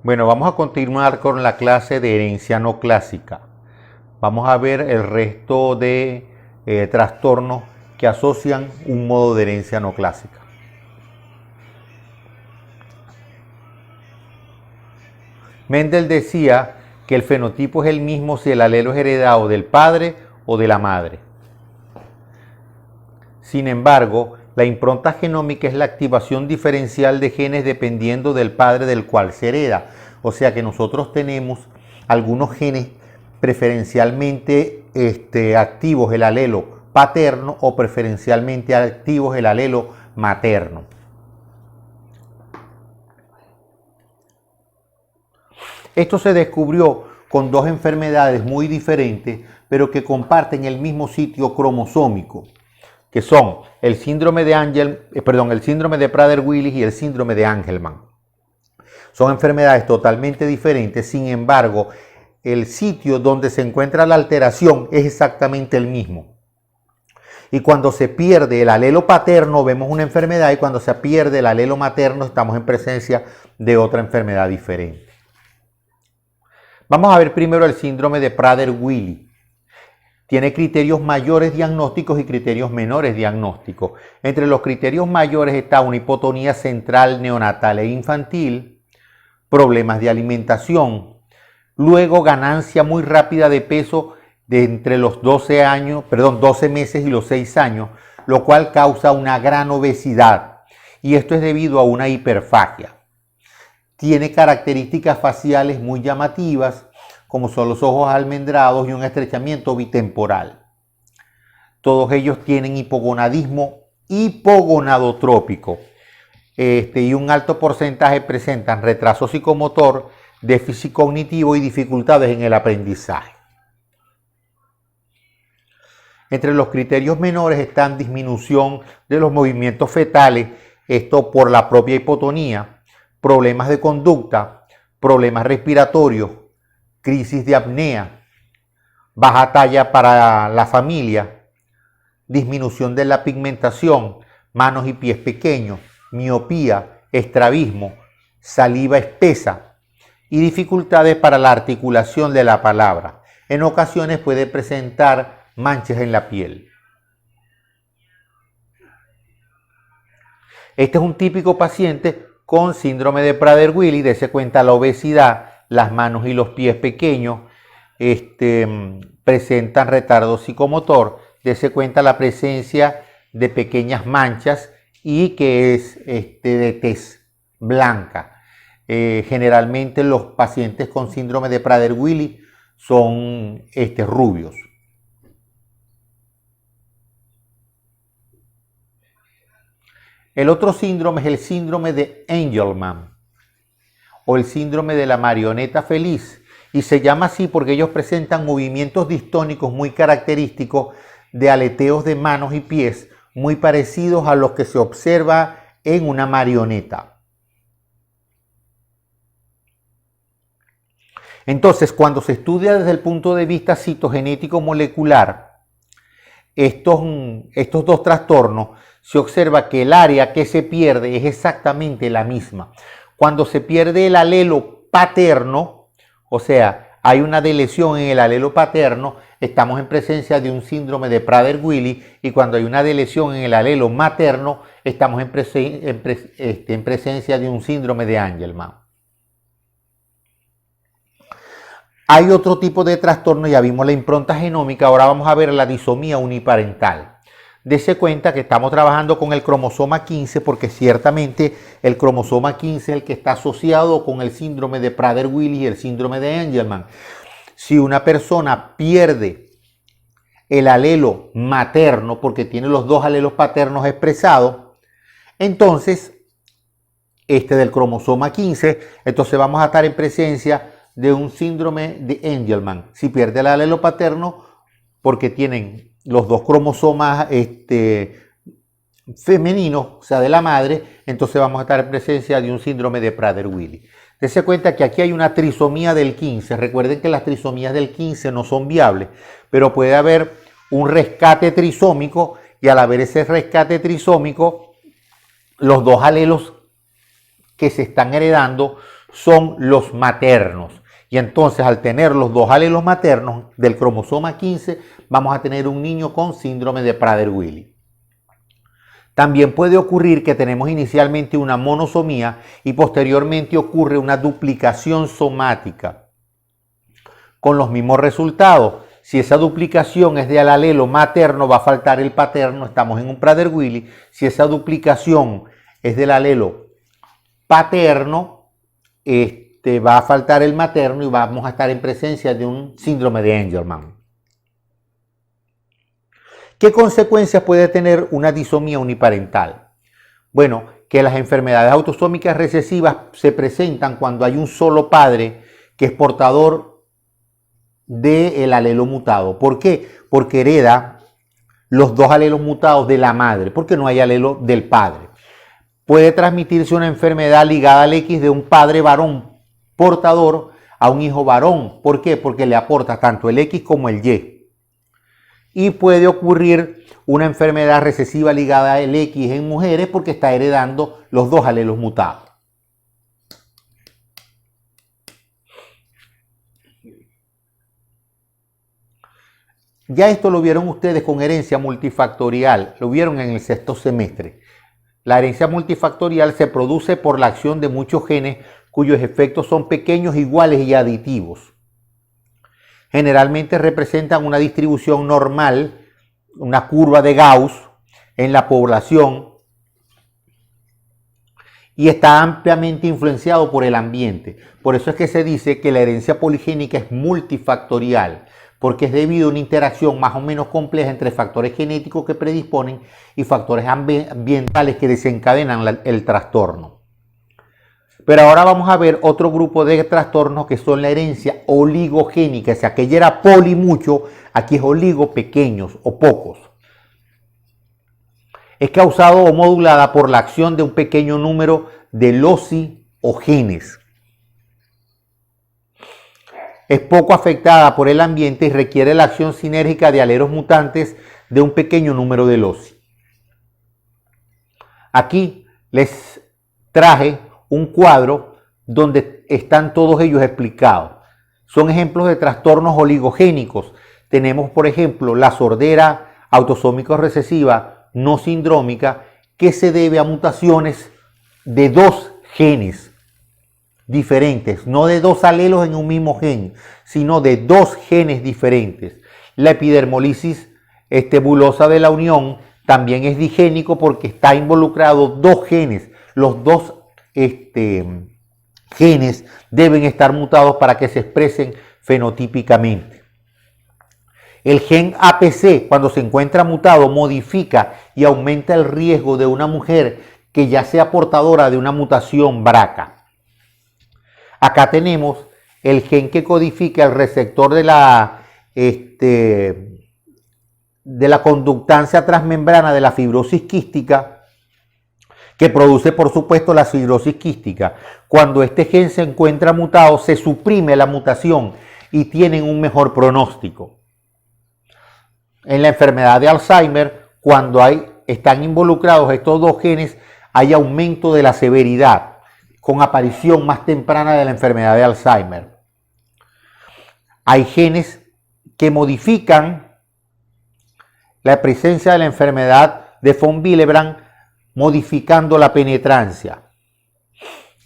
Bueno, vamos a continuar con la clase de herencia no clásica. Vamos a ver el resto de trastornos que asocian un modo de herencia no clásica. Mendel decía que el fenotipo es el mismo si el alelo es heredado del padre o de la madre. Sin embargo, la impronta genómica es la activación diferencial de genes dependiendo del padre del cual se hereda. O sea que nosotros tenemos algunos genes preferencialmente activos el alelo paterno o preferencialmente activos el alelo materno. Esto se descubrió con dos enfermedades muy diferentes, pero que comparten el mismo sitio cromosómico, que son el síndrome de el síndrome de Prader-Willi y el síndrome de Angelman. Son enfermedades totalmente diferentes, sin embargo, el sitio donde se encuentra la alteración es exactamente el mismo. Y cuando se pierde el alelo paterno vemos una enfermedad y cuando se pierde el alelo materno estamos en presencia de otra enfermedad diferente. Vamos a ver primero el síndrome de Prader-Willi. Tiene criterios mayores diagnósticos y criterios menores diagnósticos. Entre los criterios mayores está una hipotonía central neonatal e infantil, problemas de alimentación, luego ganancia muy rápida de peso de entre los 12 meses y los 6 años, lo cual causa una gran obesidad. Y esto es debido a una hiperfagia. Tiene características faciales muy llamativas, como son los ojos almendrados y un estrechamiento bitemporal. Todos ellos tienen hipogonadismo hipogonadotrópico y un alto porcentaje presentan retraso psicomotor, déficit cognitivo y dificultades en el aprendizaje. Entre los criterios menores están disminución de los movimientos fetales, esto por la propia hipotonía, problemas de conducta, problemas respiratorios, crisis de apnea, baja talla para la familia, disminución de la pigmentación, manos y pies pequeños, miopía, estrabismo, saliva espesa y dificultades para la articulación de la palabra. En ocasiones puede presentar manchas en la piel. Este es un típico paciente con síndrome de Prader-Willi, dése cuenta la obesidad, las manos y los pies pequeños, presentan retardo psicomotor, dése cuenta la presencia de pequeñas manchas y que es de tez blanca. Generalmente los pacientes con síndrome de Prader-Willi son rubios. El otro síndrome es el síndrome de Angelman o el síndrome de la marioneta feliz, y se llama así porque ellos presentan movimientos distónicos muy característicos de aleteos de manos y pies muy parecidos a los que se observa en una marioneta. Entonces, cuando se estudia desde el punto de vista citogenético molecular estos dos trastornos, se observa que el área que se pierde es exactamente la misma. Cuando se pierde el alelo paterno, o sea, hay una deleción en el alelo paterno, estamos en presencia de un síndrome de Prader-Willi, y cuando hay una deleción en el alelo materno, estamos en presencia de un síndrome de Angelman. Hay otro tipo de trastorno, ya vimos la impronta genómica, ahora vamos a ver la disomía uniparental. Dese cuenta que estamos trabajando con el cromosoma 15 porque ciertamente el cromosoma 15 es el que está asociado con el síndrome de Prader-Willi y el síndrome de Angelman. Si una persona pierde el alelo materno porque tiene los dos alelos paternos expresados, entonces del cromosoma 15, entonces vamos a estar en presencia de un síndrome de Angelman. Si pierde el alelo paterno porque tienen los dos cromosomas femeninos, o sea, de la madre, entonces vamos a estar en presencia de un síndrome de Prader-Willi. Dense cuenta que aquí hay una trisomía del 15. Recuerden que las trisomías del 15 no son viables, pero puede haber un rescate trisómico y al haber ese rescate trisómico, los dos alelos que se están heredando son los maternos. Y entonces, al tener los dos alelos maternos del cromosoma 15, vamos a tener un niño con síndrome de Prader-Willi. También puede ocurrir que tenemos inicialmente una monosomía y posteriormente ocurre una duplicación somática con los mismos resultados. Si esa duplicación es del alelo materno, va a faltar el paterno, estamos en un Prader-Willi. Si esa duplicación es del alelo paterno, va a faltar el materno y vamos a estar en presencia de un síndrome de Angelman. ¿Qué consecuencias puede tener una disomía uniparental? Bueno, que las enfermedades autosómicas recesivas se presentan cuando hay un solo padre que es portador del alelo mutado. ¿Por qué? Porque hereda los dos alelos mutados de la madre, porque no hay alelo del padre. Puede transmitirse una enfermedad ligada al X de un padre varón portador a un hijo varón. ¿Por qué? Porque le aporta tanto el X como el Y. Y puede ocurrir una enfermedad recesiva ligada al X en mujeres porque está heredando los dos alelos mutados. Ya esto lo vieron ustedes con herencia multifactorial, lo vieron en el sexto semestre. La herencia multifactorial se produce por la acción de muchos genes cuyos efectos son pequeños, iguales y aditivos. Generalmente representan una distribución normal, una curva de Gauss en la población y está ampliamente influenciado por el ambiente. Por eso es que se dice que la herencia poligénica es multifactorial, porque es debido a una interacción más o menos compleja entre factores genéticos que predisponen y factores ambientales que desencadenan el trastorno. Pero ahora vamos a ver otro grupo de trastornos que son la herencia oligogénica. O sea, aquella era poli mucho, aquí es oligo pequeños o pocos. Es causado o modulada por la acción de un pequeño número de loci o genes. Es poco afectada por el ambiente y requiere la acción sinérgica de alelos mutantes de un pequeño número de loci. Aquí les traje un cuadro donde están todos ellos explicados. Son ejemplos de trastornos oligogénicos. Tenemos, por ejemplo, la sordera autosómico recesiva no sindrómica, que se debe a mutaciones de dos genes diferentes, no de dos alelos en un mismo gen, sino de dos genes diferentes. La epidermolisis bulosa de la unión también es digénico porque está involucrado dos genes. Los dos genes deben estar mutados para que se expresen fenotípicamente. El gen APC, cuando se encuentra mutado, modifica y aumenta el riesgo de una mujer que ya sea portadora de una mutación BRCA. Acá tenemos el gen que codifica el receptor de la conductancia transmembrana de la fibrosis quística, que produce, por supuesto, la fibrosis quística. Cuando este gen se encuentra mutado, se suprime la mutación y tienen un mejor pronóstico. En la enfermedad de Alzheimer, cuando están involucrados estos dos genes, hay aumento de la severidad, con aparición más temprana de la enfermedad de Alzheimer. Hay genes que modifican la presencia de la enfermedad de von Willebrand, modificando la penetrancia.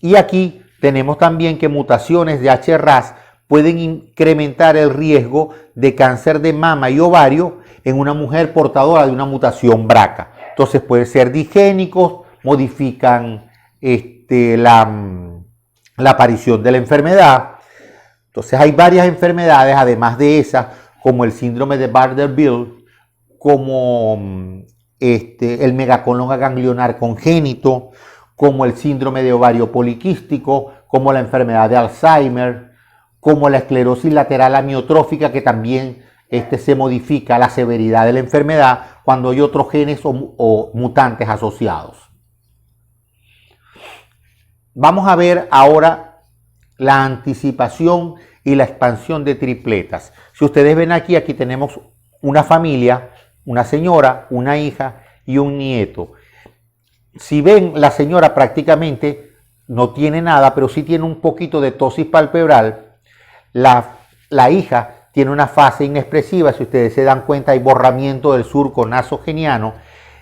Y aquí tenemos también que mutaciones de HRAS pueden incrementar el riesgo de cáncer de mama y ovario en una mujer portadora de una mutación BRCA. Entonces pueden ser digénicos, modifican la aparición de la enfermedad. Entonces hay varias enfermedades, además de esas, como el síndrome de Bardet-Biedl, como el megacolon ganglionar congénito, como el síndrome de ovario poliquístico, como la enfermedad de Alzheimer, como la esclerosis lateral amiotrófica, que también se modifica la severidad de la enfermedad cuando hay otros genes o mutantes asociados. Vamos a ver ahora la anticipación y la expansión de tripletas. Si ustedes ven aquí tenemos una familia, una señora, una hija y un nieto. Si ven, la señora prácticamente no tiene nada, pero sí tiene un poquito de ptosis palpebral. La hija tiene una fase inexpresiva, si ustedes se dan cuenta hay borramiento del surco nasogeniano,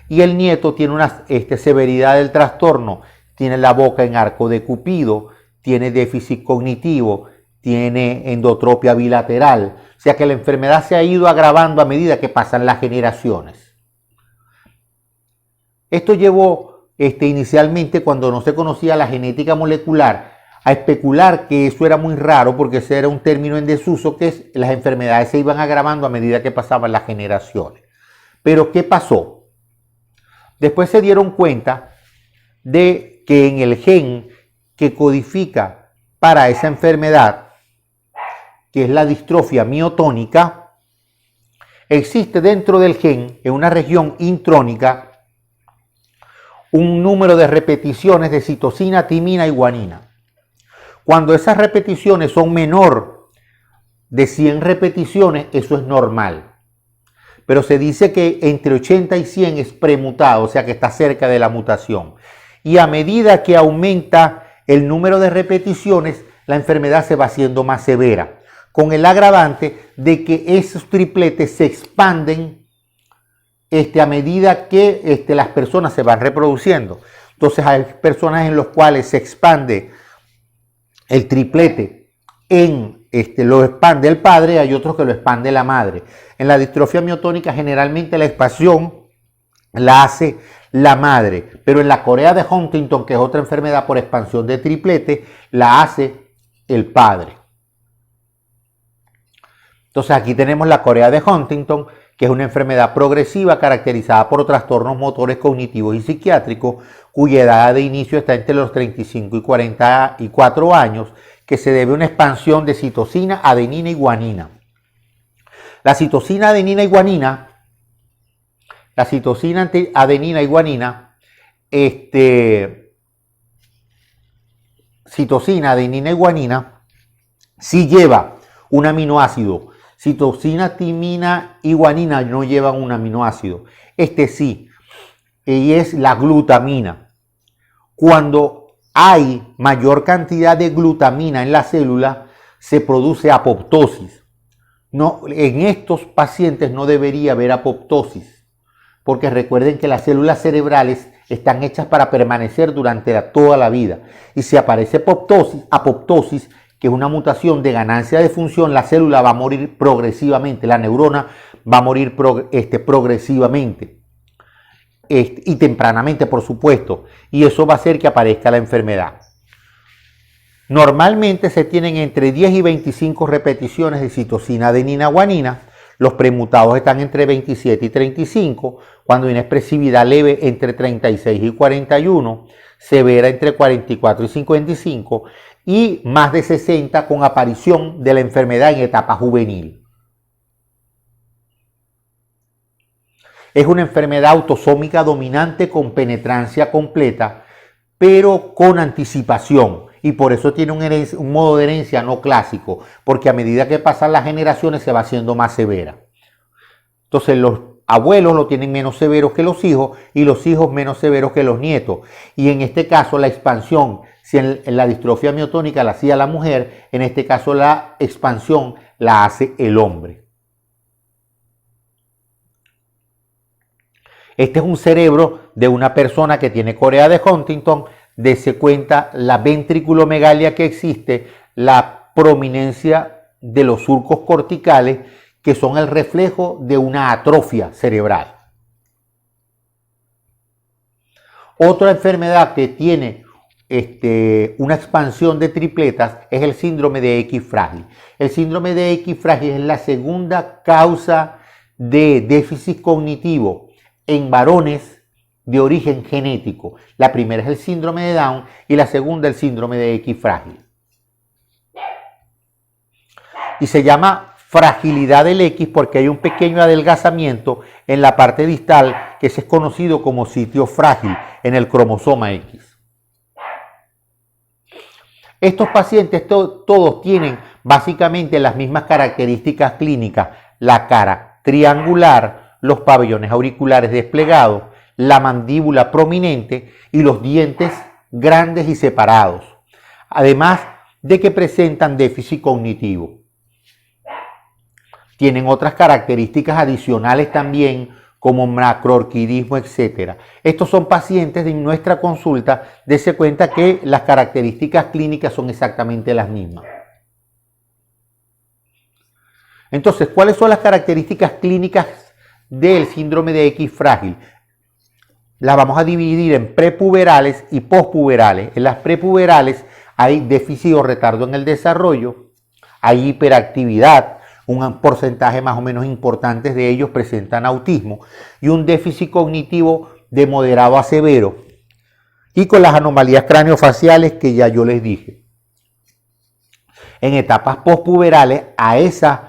y el nieto tiene una severidad del trastorno, tiene la boca en arco de Cupido, tiene déficit cognitivo, tiene endotropia bilateral, o sea que la enfermedad se ha ido agravando a medida que pasan las generaciones. Esto llevó inicialmente, cuando no se conocía la genética molecular, a especular que eso era muy raro porque ese era un término en desuso, que las enfermedades se iban agravando a medida que pasaban las generaciones. Pero ¿qué pasó? Después se dieron cuenta de que en el gen que codifica para esa enfermedad, que es la distrofia miotónica, existe dentro del gen, en una región intrónica, un número de repeticiones de citosina, timina y guanina. Cuando esas repeticiones son menor de 100 repeticiones, eso es normal. Pero se dice que entre 80 y 100 es premutado, o sea que está cerca de la mutación. Y a medida que aumenta el número de repeticiones, la enfermedad se va haciendo más severa, con el agravante de que esos tripletes se expanden a medida que las personas se van reproduciendo. Entonces hay personas en las cuales se expande el triplete, lo expande el padre, hay otros que lo expande la madre. En la distrofia miotónica generalmente la expansión la hace la madre, pero en la corea de Huntington, que es otra enfermedad por expansión de triplete, la hace el padre. Entonces aquí tenemos la corea de Huntington, que es una enfermedad progresiva caracterizada por trastornos motores cognitivos y psiquiátricos, cuya edad de inicio está entre los 35 y 44 años, que se debe a una expansión de citosina, adenina y guanina. La citosina, adenina y guanina, sí lleva un aminoácido. Citosina, timina y guanina no llevan un aminoácido. Sí, y es la glutamina. Cuando hay mayor cantidad de glutamina en la célula, se produce apoptosis. No, en estos pacientes no debería haber apoptosis, porque recuerden que las células cerebrales están hechas para permanecer durante toda la vida. Y si aparece apoptosis, que es una mutación de ganancia de función, la célula va a morir progresivamente, la neurona va a morir progresivamente y tempranamente, por supuesto, y eso va a hacer que aparezca la enfermedad. Normalmente se tienen entre 10 y 25 repeticiones de citosina, adenina, guanina. Los premutados están entre 27 y 35, cuando hay una expresividad leve entre 36 y 41, severa entre 44 y 55, y más de 60 con aparición de la enfermedad en etapa juvenil. Es una enfermedad autosómica dominante con penetrancia completa, pero con anticipación, y por eso tiene un modo de herencia no clásico, porque a medida que pasan las generaciones se va haciendo más severa. Entonces los abuelos lo tienen menos severos que los hijos y los hijos menos severos que los nietos. Y en este caso la expansión, si en la distrofia miotónica la hacía la mujer, en este caso la expansión la hace el hombre. Este es un cerebro de una persona que tiene corea de Huntington. Dese cuenta la ventriculomegalia que existe, la prominencia de los surcos corticales, que son el reflejo de una atrofia cerebral. Otra enfermedad que tiene una expansión de tripletas es el síndrome de X frágil. El síndrome de X frágil es la segunda causa de déficit cognitivo en varones de origen genético. La primera es el síndrome de Down y la segunda el síndrome de X frágil. Y se llama fragilidad del X porque hay un pequeño adelgazamiento en la parte distal que es conocido como sitio frágil en el cromosoma X. Estos pacientes todos tienen básicamente las mismas características clínicas: la cara triangular, los pabellones auriculares desplegados, la mandíbula prominente y los dientes grandes y separados, además de que presentan déficit cognitivo. Tienen otras características adicionales también, como macroorquidismo, etc. Estos son pacientes de nuestra consulta, dése cuenta que las características clínicas son exactamente las mismas. Entonces, ¿cuáles son las características clínicas del síndrome de X frágil? Las vamos a dividir en prepuberales y pospuberales. En las prepuberales hay déficit o retardo en el desarrollo, hay hiperactividad, un porcentaje más o menos importante de ellos presentan autismo y un déficit cognitivo de moderado a severo, y con las anomalías craneofaciales que ya yo les dije. En etapas postpuberales, a esas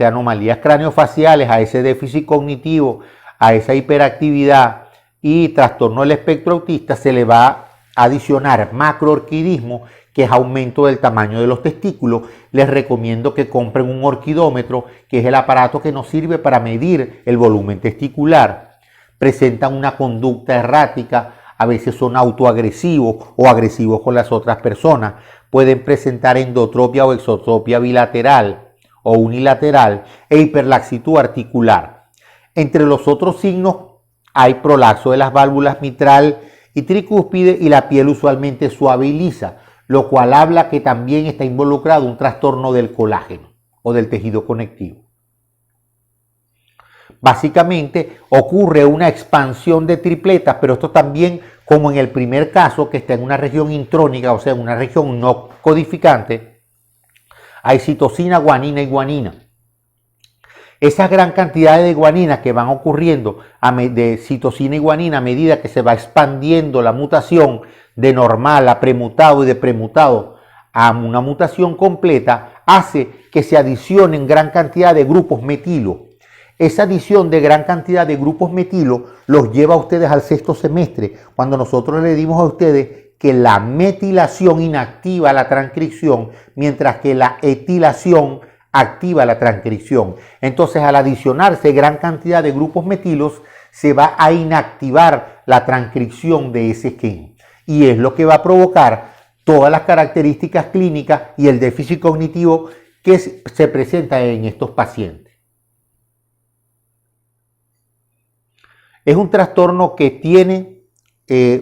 anomalías craneofaciales, a ese déficit cognitivo, a esa hiperactividad y trastorno del espectro autista se le va a adicionar macroorquidismo, que es aumento del tamaño de los testículos. Les recomiendo que compren un orquidómetro, que es el aparato que nos sirve para medir el volumen testicular. Presentan una conducta errática, a veces son autoagresivos o agresivos con las otras personas. Pueden presentar endotropia o exotropia bilateral o unilateral e hiperlaxitud articular. Entre los otros signos hay prolapso de las válvulas mitral y tricúspide, y la piel usualmente suave y lisa, lo cual habla que también está involucrado un trastorno del colágeno o del tejido conectivo. Básicamente ocurre una expansión de tripletas, pero esto también, como en el primer caso, que está en una región intrónica, o sea, en una región no codificante, hay citosina, guanina y guanina. Esas gran cantidades de guaninas que van ocurriendo de citosina y guanina a medida que se va expandiendo la mutación de normal a premutado y de premutado a una mutación completa, hace que se adicionen gran cantidad de grupos metilo. Esa adición de gran cantidad de grupos metilo los lleva a ustedes al sexto semestre, cuando nosotros le dimos a ustedes que la metilación inactiva la transcripción, mientras que la etilación activa la transcripción. Entonces, al adicionarse gran cantidad de grupos metilos, se va a inactivar la transcripción de ese gen. Y es lo que va a provocar todas las características clínicas y el déficit cognitivo que se presenta en estos pacientes. Es un trastorno que tiene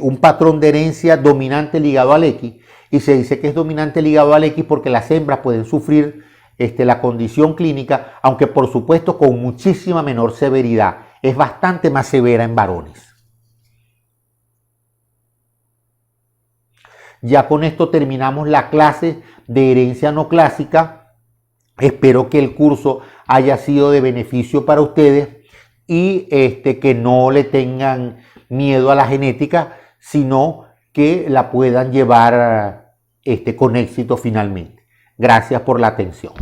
un patrón de herencia dominante ligado al X, y se dice que es dominante ligado al X porque las hembras pueden sufrir la condición clínica, aunque por supuesto con muchísima menor severidad. Es bastante más severa en varones. Ya con esto terminamos la clase de herencia no clásica. Espero que el curso haya sido de beneficio para ustedes y que no le tengan miedo a la genética, sino que la puedan llevar con éxito finalmente. Gracias por la atención.